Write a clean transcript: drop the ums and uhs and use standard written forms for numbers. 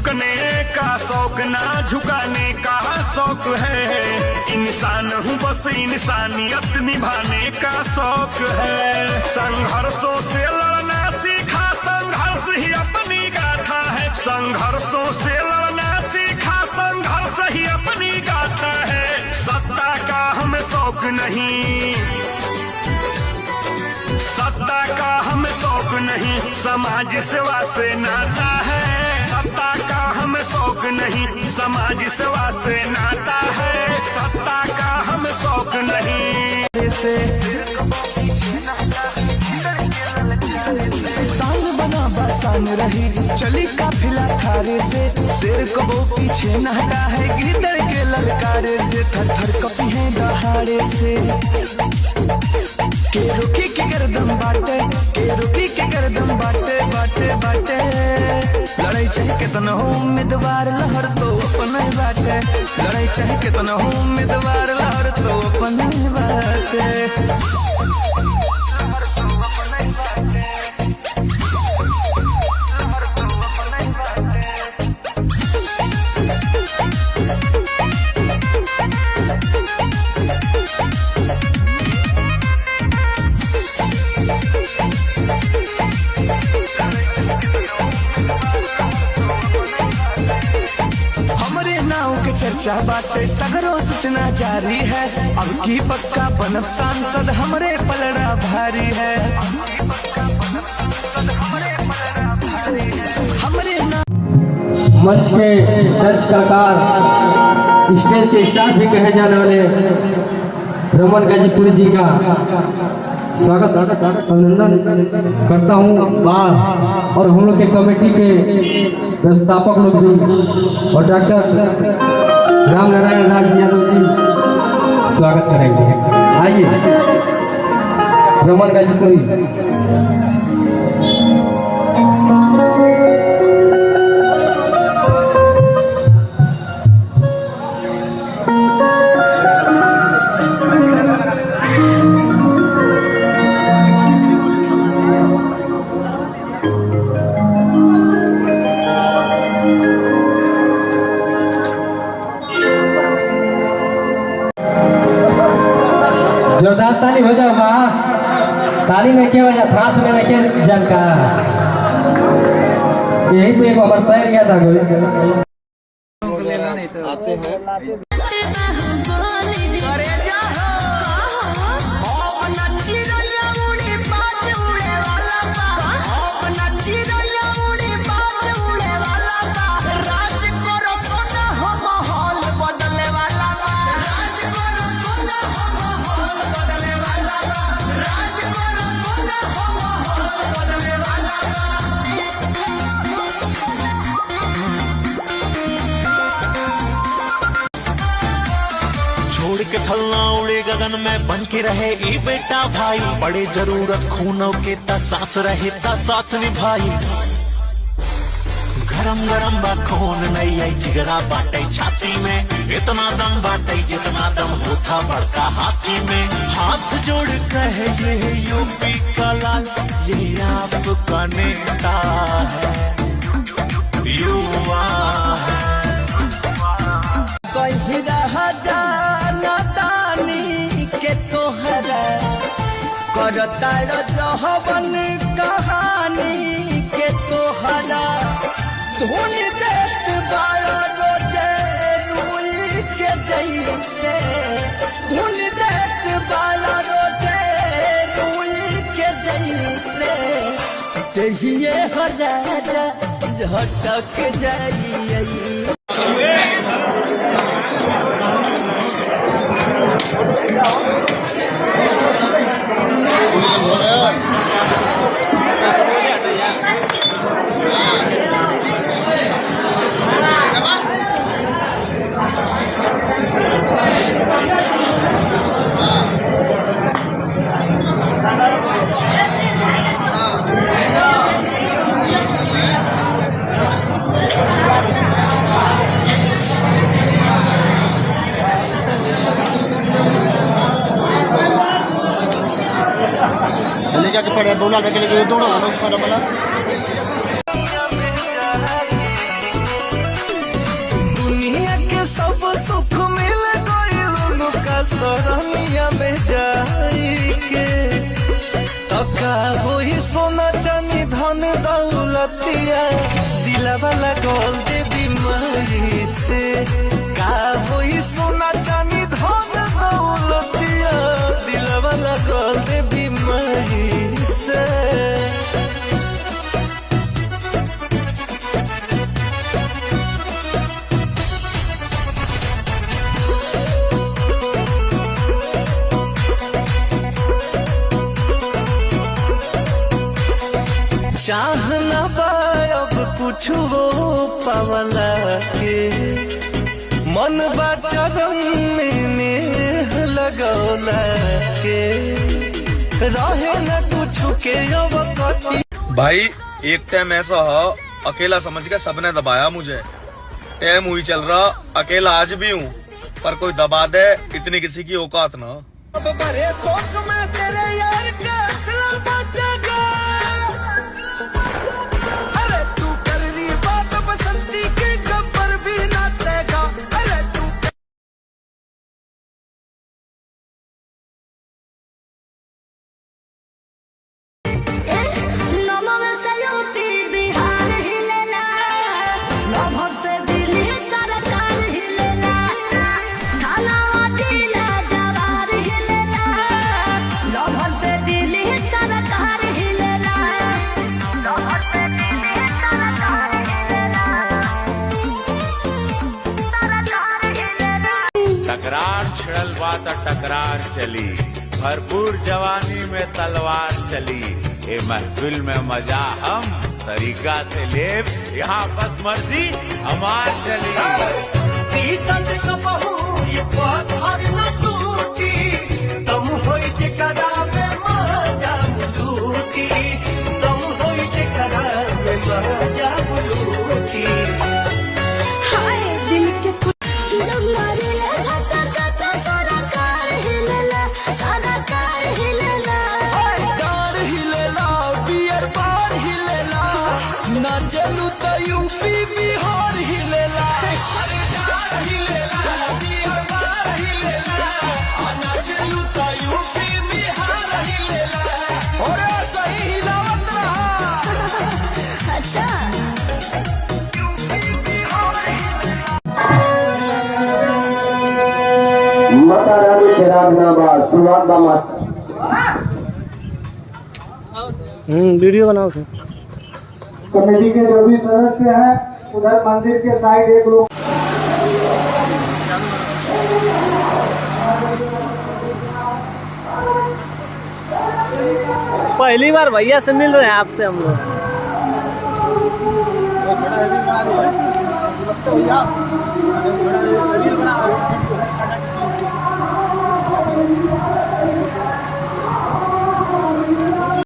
झुकने का शौक ना झुकाने का शौक है। इंसान हूँ बस इंसानियत निभाने का शौक है। संघर्षों से लड़ना सीखा, संघर्ष ही अपनी गाथा है। संघर्षों से लड़ना सीखा, संघर्ष ही अपनी गाथा है। सत्ता का हमें शौक नहीं, सत्ता का हमें शौक नहीं, समाज सेवा से नाता है। सत्ता का हमें शौक नहीं, समाज सेवा से नाता है। सत्ता का हमें शौक नहीं। सांग बना बसान रही चली काफिला थारे से। शेर कबो पीछे न हटा है गिदड़ के ललकारे से। थर थर कपी है दहाड़े से। के रुकी के गर्दन बाटे, के रुकी के गर्दन बाटे बाटे बाटे। लड़ाई चाहे कितना हो उम्मीदवार लहर तो अपन बाटे। लड़ाई चाहे कितना हो उम्मीदवार लहर तो अपन बाटे। चर्चा बातें सगरों सूचना जारी है। अब की पक्का बनब सांसद हमरे पलड़ा भारी है। हमरे मंच के दर्ज कलाकार, स्टेज के स्टार भी कहे जाने वाले रमन गाजीपुरी जी का स्वागत अभिनंदन करता हूँ। और हम लोग के कमेटी के व्यवस्थापक लोग भी और डॉक्टर राम नारायण राज यादव जी स्वागत करेंगे। आइए रमन गाजीपुरी। जोरदार ताली हो जाओ बा। ताली में क्या वजह हाथ में रखे जनका। यही पे एक बार शायर याद आ गई। आते हैं के थलना उड़े गगन में बन के रहे ई बेटा भाई। बड़े जरूरत खूनों के ता सांस रहे ता साथ निभाई। गरम गरम बा खून नहीं आई जिगरा बाटे छाती में। इतना दम बाटे जितना दम होता बड़का हाथी में। हाथ जोड़ कहे ये यूपी का लाल, ये आपका नेता है, युवा है। करतार जहबन कहानी के तोहरा। धुन देत बाड़ा रोजे रुई के जैसे। धुन देत बाड़ा रोजे रुई के जैसे। दहिए हरा झटक जाइए। जाके पड़े बोला के लिए दोनों pada का होई सोना चांदी धन दौलतिया दिलवा लगल देवी माई से का होई सोना चांदी धन दौलतिया दिलवा लगल देवी माई से। चाहना अब कुछ वो पावला के मन बाचरम में लगौला के रहे न कुछ के अवकती। भाई एक टाइम ऐसा हो अकेला समझ के सबने दबाया मुझे, टाइम हुई चल रहा अकेला आज भी हूँ, पर कोई दबा दे इतनी किसी की औकात ना। टकरार छिड़ल बात टकरार चली, भरपूर जवानी में तलवार चली। ये महफिल में मजा हम तरीका से ले, यहाँ बस मर्जी हमार चली। सीसन का बहू ये पत्थर न टूटी, तुम होई जिकरा में मजा लूटी, तुम होई जिकरा में मजा लूटी। हाय दिल के जब मारेला झटका तो सारा कार हिलेला, सारा कार हिलेला। कार हिलेला बियर बार हिलेला, ना चलू तो यूपी बिहार हिलेला। कार हिलेला बियर बार हिलेला, ना चलू तो यूपी बिहार हिलेला। और सही हिलावत रहा। अच्छा माता रानी के राजनाबाद शुरुआत दामाद। वीडियो बनाओ। कमेटी के जो भी सदस्य हैं उधर मंदिर के साइड एक लोग पहली बार भैया से मिल रहे हैं आपसे हम लोग। वो खड़ा है